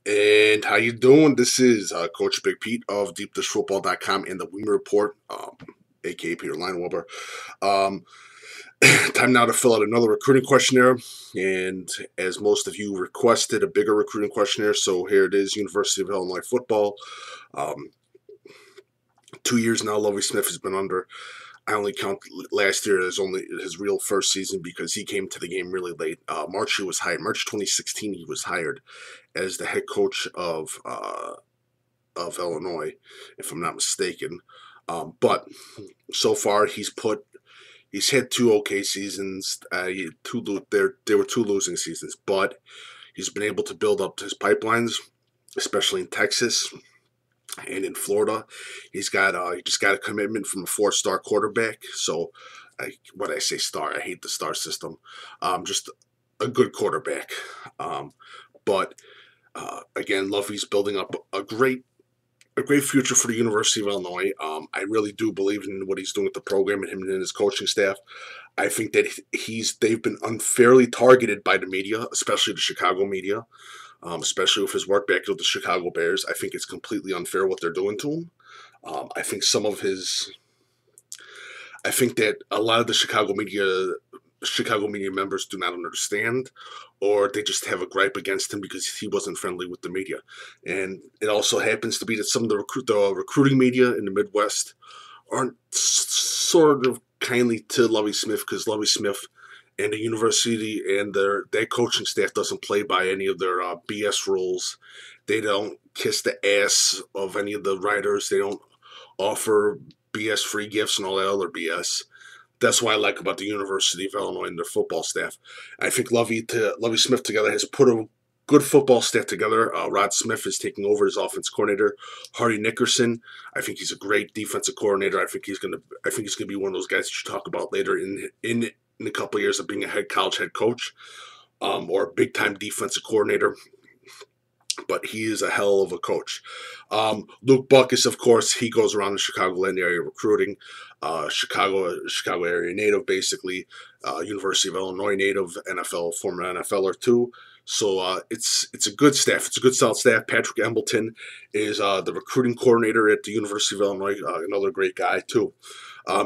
And how you doing? This is Coach Big Pete of DeepDishFootball.com and the Weimer Report, aka Peter Lineweber. Um, Time now to fill out another recruiting questionnaire. And as most of you requested, a bigger recruiting questionnaire. So here it is: University of Illinois football. Um, 2 years now, Lovie Smith has been under. I only count last year as only his real first season because he came to the game really late. March he was hired. March 2016 he was hired as the head coach of Illinois, if I'm not mistaken. But so far he's had two okay seasons. There were two losing seasons, but he's been able to build up his pipelines, especially in Texas and in Florida. He just got a commitment from a 4-star quarterback. So, what I say star, I hate the star system. Just a good quarterback. But again, Lovey's building up a great future for the University of Illinois. I really do believe in what he's doing with the program and him and his coaching staff. I think that they've been unfairly targeted by the media, especially the Chicago media, especially with his work back with the Chicago Bears. I think it's completely unfair what they're doing to him. I think I think that a lot of the Chicago media members do not understand, or they just have a gripe against him because he wasn't friendly with the media. And it also happens to be that some of the recruiting media in the Midwest aren't sort of kindly to Lovie Smith, because Lovie Smith and the university and their coaching staff doesn't play by any of their BS rules. They don't kiss the ass of any of the writers. They don't offer BS free gifts and all that other BS. That's what I like about the University of Illinois and their football staff. I think Lovie Smith together has put a good football staff together. Rod Smith is taking over as offense coordinator. Hardy Nickerson, I think he's a great defensive coordinator. I think he's gonna be one of those guys that you talk about later in a couple of years of being a college head coach, or a big time defensive coordinator. But he is a hell of a coach. Luke Buckus, of course, he goes around the Chicagoland area recruiting. Chicago area native, basically. University of Illinois native, former NFLer too. So it's a good staff. It's a good solid staff. Patrick Embleton is the recruiting coordinator at the University of Illinois. Another great guy too.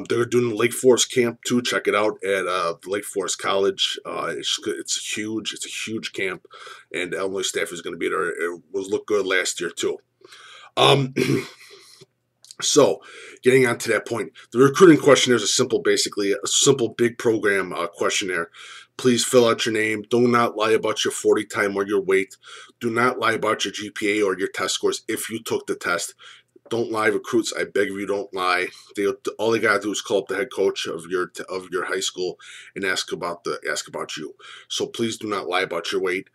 They're doing the Lake Forest camp too. Check it out at the Lake Forest College. It's huge. It's a huge camp, and the Illinois staff is going to be there. It was look good last year too. Um, so, getting on to that point, the recruiting questionnaire is basically a simple big program questionnaire. Please fill out your name. Do not lie about your 40 time or your weight. Do not lie about your GPA or your test scores if you took the test. Don't lie, recruits. I beg of you, don't lie. All they gotta do is call up the head coach of your high school and ask about you. So please do not lie about your weight.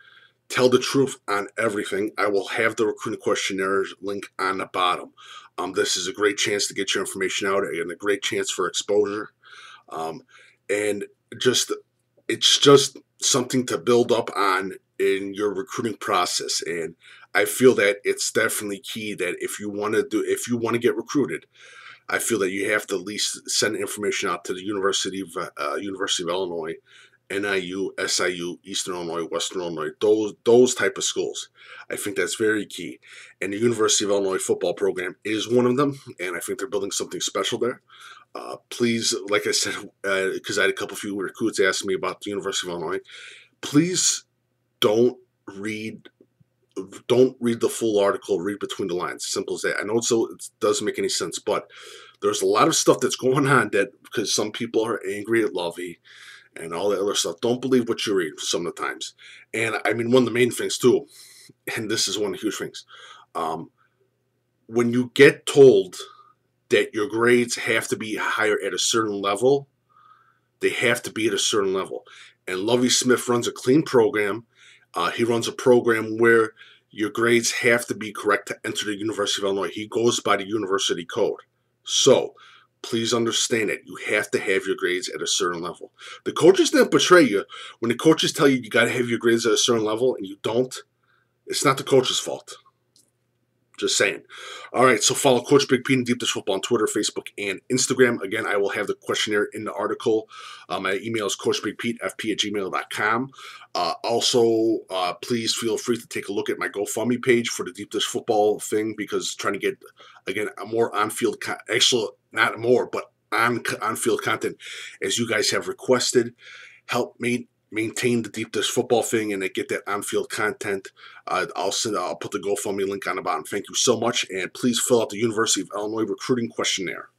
Tell the truth on everything. I will have the recruiting questionnaire link on the bottom. This is a great chance to get your information out and a great chance for exposure. And it's just something to build up on in your recruiting process. And I feel that it's definitely key that if you want to get recruited, I feel that you have to at least send information out to the University of Illinois, NIU, SIU, Eastern Illinois, Western Illinois, those type of schools. I think that's very key. And the University of Illinois football program is one of them, and I think they're building something special there. Please, like I said, because I had a few recruits ask me about the University of Illinois, please don't read the full article. Read between the lines. Simple as that. I know it doesn't make any sense, but there's a lot of stuff that's going on that because some people are angry at Lovie and all that other stuff. Don't believe what you read some of the times. And I mean, one of the main things too, and this is one of the huge things, when you get told that your grades have to be higher at a certain level, they have to be at a certain level. And Lovie Smith runs a clean program. He runs a program where your grades have to be correct to enter the University of Illinois. He goes by the university code. So please understand that you have to have your grades at a certain level. The coaches don't betray you. When the coaches tell you got to have your grades at a certain level and you don't, it's not the coach's fault. Just saying. All right, so follow Coach Big P and Deep Dish Football on Twitter, Facebook, and Instagram. Again, I will have the questionnaire in the article. My email is coachbigpetefp@gmail.com. Please feel free to take a look at my GoFundMe page for the Deep Dish Football thing, because trying to get, again, more on-field, actually, not more, but on-field content, as you guys have requested. Help me maintain the Deep Dish Football thing and get that on-field content. I'll put the GoFundMe link on the bottom. Thank you so much, and please fill out the University of Illinois recruiting questionnaire.